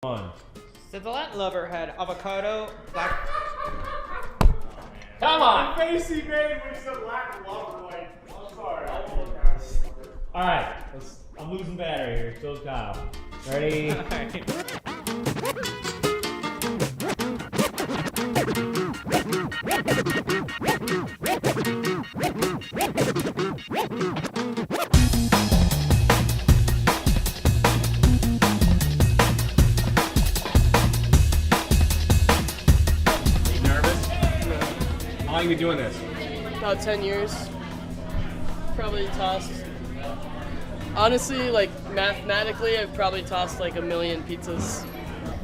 One. So the Latin lover had avocado, black. Come on! The face he made when he said Latin lover, like, I'm sorry. Alright, I'm losing battery here. So Kyle. Ready? How long have you been doing this? About 10 years. Probably tossed. Honestly, like mathematically, I've probably tossed like 1 million pizzas.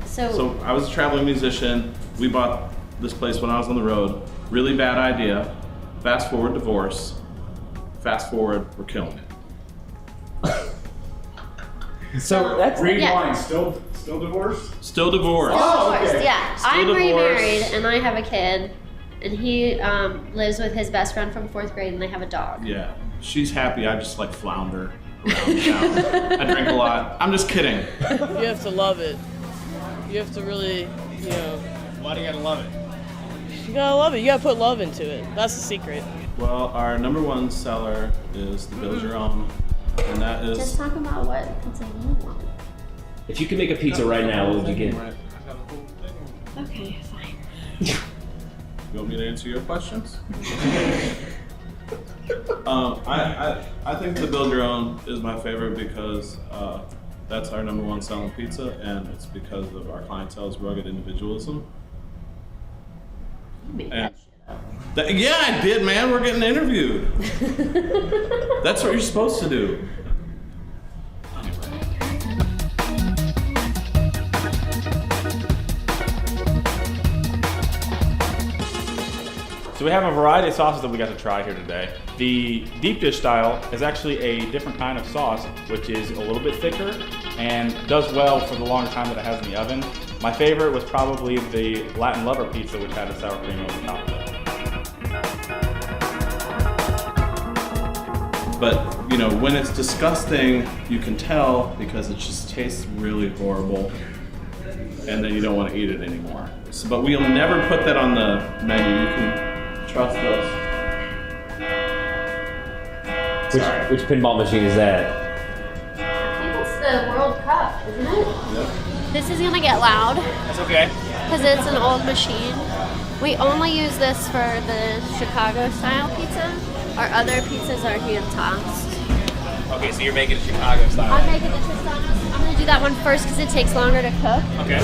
So I was a traveling musician. We bought this place when I was on the road. Really bad idea. Fast forward, divorce. Fast forward, we're killing it. So that's Yeah. Still divorced? Still divorced. Oh, Divorced, okay. yeah. Still I'm divorced. remarried and I have a kid, and he lives with his best friend from 4th grade, and they have a dog. Yeah, she's happy. I just like flounder around town. I drink a lot. I'm just kidding. You have to love it. You have to really, Why do you gotta love it? you gotta love it. You gotta put love into it. That's the secret. Well, our #1 seller is the Build Your Own, and that is. Just talk about what pizza you want. If you could make a pizza right now, what would you get? Okay, fine. You want me to answer your questions? I think the Build Your Own is my favorite because that's our #1 selling pizza, and it's because of our clientele's rugged individualism. You made And that shit up. yeah, I did, man. We're getting interviewed. That's what you're supposed to do. So we have a variety of sauces that we got to try here today. The deep dish style is actually a different kind of sauce, which is a little bit thicker and does well for the longer time that it has in the oven. My favorite was probably the Latin lover pizza, which had a sour cream over the top of it. But, you know, when it's disgusting, you can tell because it just tastes really horrible, and then you don't want to eat it anymore. So, but we'll never put that on the menu. You can trust us. Which pinball machine is that? I think it's the World Cup, isn't it? Yep. This is gonna get loud That's okay. because it's an old machine. We only use this for the Chicago style pizza. Our other pizzas are hand tossed. Okay, so you're making it Chicago style. I'm making the Tristanos. I'm gonna do that one first because it takes longer to cook. Okay.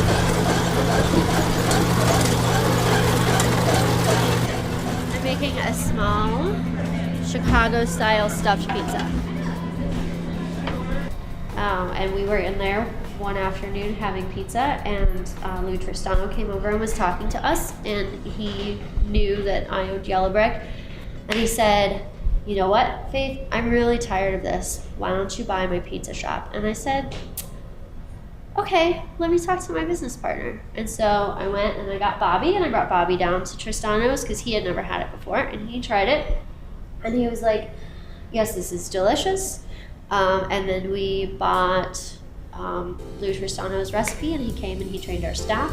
I'm making a small Chicago style stuffed pizza. And we were in there one afternoon having pizza, and Lou Tristano came over and was talking to us, and he knew that I owned Yellow Brick, and he said, "You know what, Faith, I'm really tired of this. Why don't you buy my pizza shop?" And I said, "Okay, let me talk to my business partner." And so I went and I got Bobby, and I brought Bobby down to Tristano's because he had never had it before, and he tried it, and he was like, "Yes, this is delicious." And then we bought Lou Tristano's recipe, and he came and he trained our staff,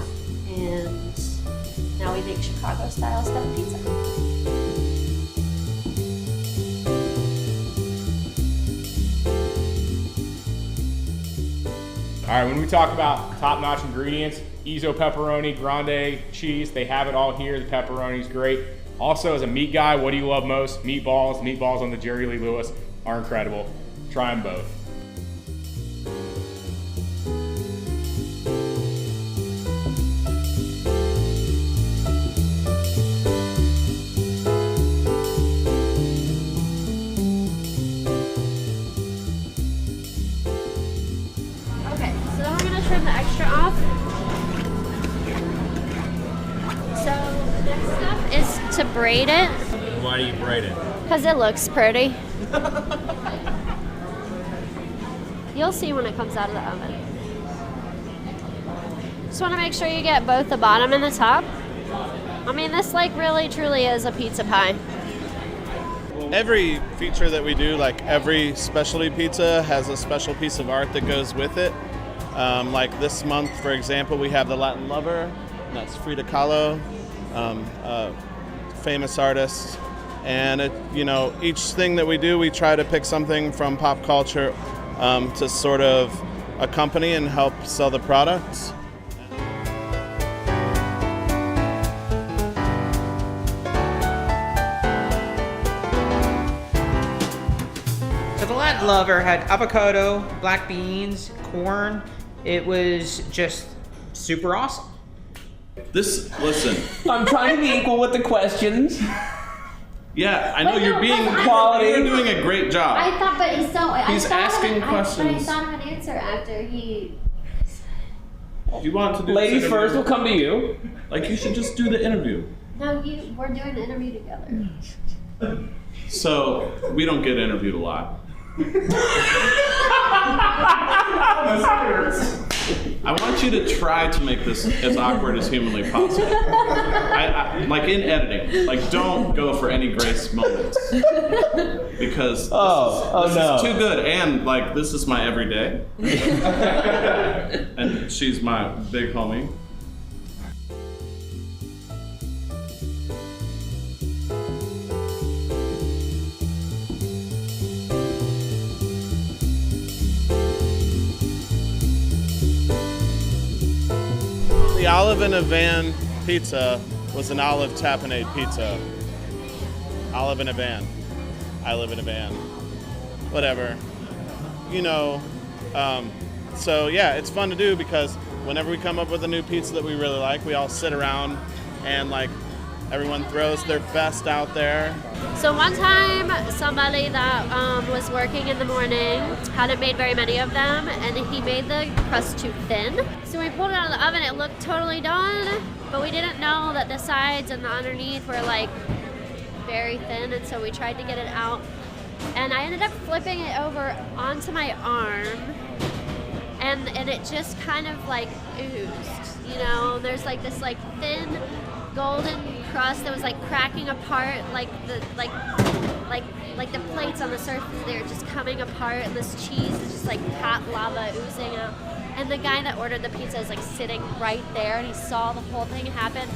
and now we make Chicago style stuffed pizza. All right, when we talk about top-notch ingredients, Izzo pepperoni, grande cheese, they have it all here. The pepperoni's great. Also, as a meat guy, what do you love most? Meatballs. Meatballs on the Jerry Lee Lewis are incredible. Try them both. Okay, so then we're gonna trim the extra off. So the next step is to braid it, Why do you braid it? because it looks pretty. You'll see when it comes out of the oven. Just want to make sure you get both the bottom and the top. I mean, this like really truly is a pizza pie. Every feature that we do, like every specialty pizza, has a special piece of art that goes with it. Like this month, for example, we have the Latin Lover. That's Frida Kahlo, a famous artist. And each thing that we do, we try to pick something from pop culture to sort of accompany and help sell the product. So the Latin Lover had avocado, black beans, corn. It was just super awesome. Listen. I'm trying to be equal with the questions. Yeah, I know you're being quality. You're doing a great job. I thought, but he's asking questions. I thought of an answer after he. Do you want to do Ladies this first, interview? we'll come to you. Like, you should just do the interview. No, we're doing the interview together. So we don't get interviewed a lot. I want you to try to make this as awkward as humanly possible. Like in editing, like don't go for any grace moments because this is too good. And like this is my everyday, and she's my big homie. The Olive in a Van pizza was an olive tapenade pizza. Olive in a van. I live in a van. Whatever. So yeah, it's fun to do because whenever we come up with a new pizza that we really like, we all sit around and like everyone throws their best out there. So one time, somebody that was working in the morning hadn't made very many of them, and he made the crust too thin. So we pulled it out of the oven, it looked totally done, but we didn't know that the sides and the underneath were like very thin, and so we tried to get it out. And I ended up flipping it over onto my arm, and it just kind of like oozed, There's like this like thin golden crust that was like cracking apart, like the plates on the surface, they were just coming apart, and this cheese is just like hot lava oozing out. And the guy that ordered the pizza is like sitting right there, and he saw the whole thing happen.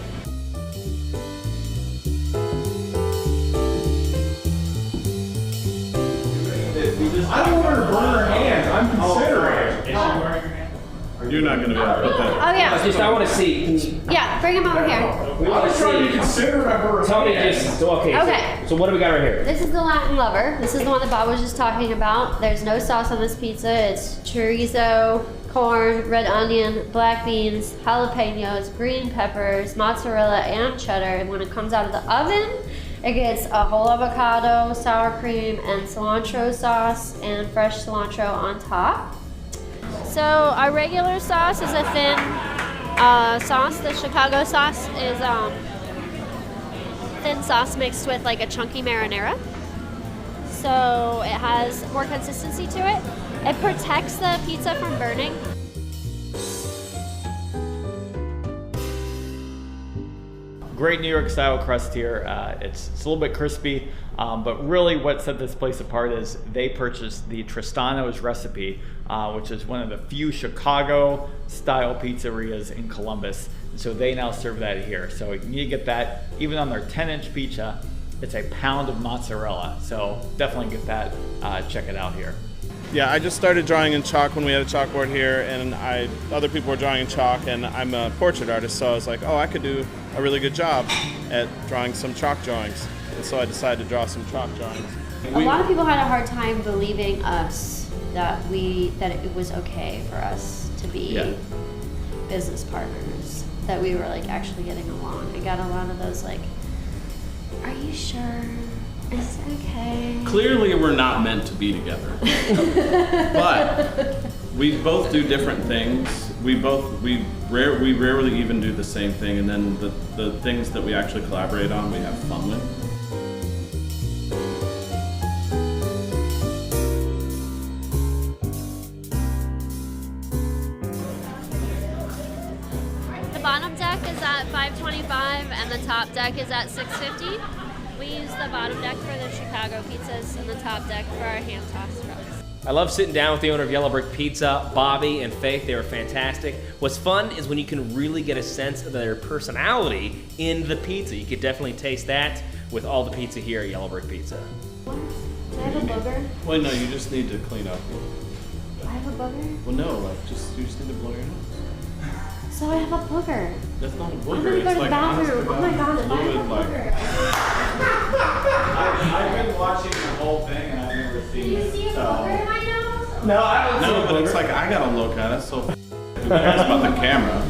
I don't want her to burn her hand. I'm considering. You're not going to be able to put that. Oh yeah. I want to see. Yeah, bring him over here. We want to trying to see. consider her. Tell me just. Okay. So what do we got right here? This is the Latin Lover. This is the one that Bob was just talking about. There's no sauce on this pizza. It's chorizo, corn, red onion, black beans, jalapenos, green peppers, mozzarella, and cheddar. And when it comes out of the oven, it gets a whole avocado, sour cream, and cilantro sauce, and fresh cilantro on top. So our regular sauce is a thin sauce. The Chicago sauce is thin sauce mixed with like a chunky marinara. So it has more consistency to it. It protects the pizza from burning. Great New York style crust here. It's a little bit crispy, but really what set this place apart is they purchased the Tristano's recipe, which is one of the few Chicago style pizzerias in Columbus. So they now serve that here. So you need to get that. Even on their 10-inch pizza, it's a pound of mozzarella. So definitely get that, check it out here. Yeah, I just started drawing in chalk when we had a chalkboard here, and other people were drawing in chalk, and I'm a portrait artist, so I was like, oh, I could do a really good job at drawing some chalk drawings. And so I decided to draw some chalk drawings. A lot of people had a hard time believing us that it was okay for us to be business partners, that we were like actually getting along. I got a lot of those like, are you sure? Is it okay? Clearly, we're not meant to be together. But we both do different things. We rarely even do the same thing, and then the things that we actually collaborate on, we have fun with. The bottom deck is at $5.25 and the top deck is at $6.50. We use the bottom deck for the Chicago pizzas and the top deck for our hand-tossed trucks. I love sitting down with the owner of Yellow Brick Pizza, Bobby and Faith. They were fantastic. What's fun is when you can really get a sense of their personality in the pizza. You could definitely taste that with all the pizza here at Yellow Brick Pizza. Do I have a booger? Well, no, you just need to clean up. I have a booger? Well, no, like, you just need to blow your nose. So I have a booger. That's not a I'm booger. gonna go It's to the like, bathroom. Oh my god, if I have a fluid, like, booger. I've been watching the whole thing and I've never Do seen you it. see a so- booger in my nose? No, I don't see No, a but it's booger. like, I gotta look at it, so who cares about the camera?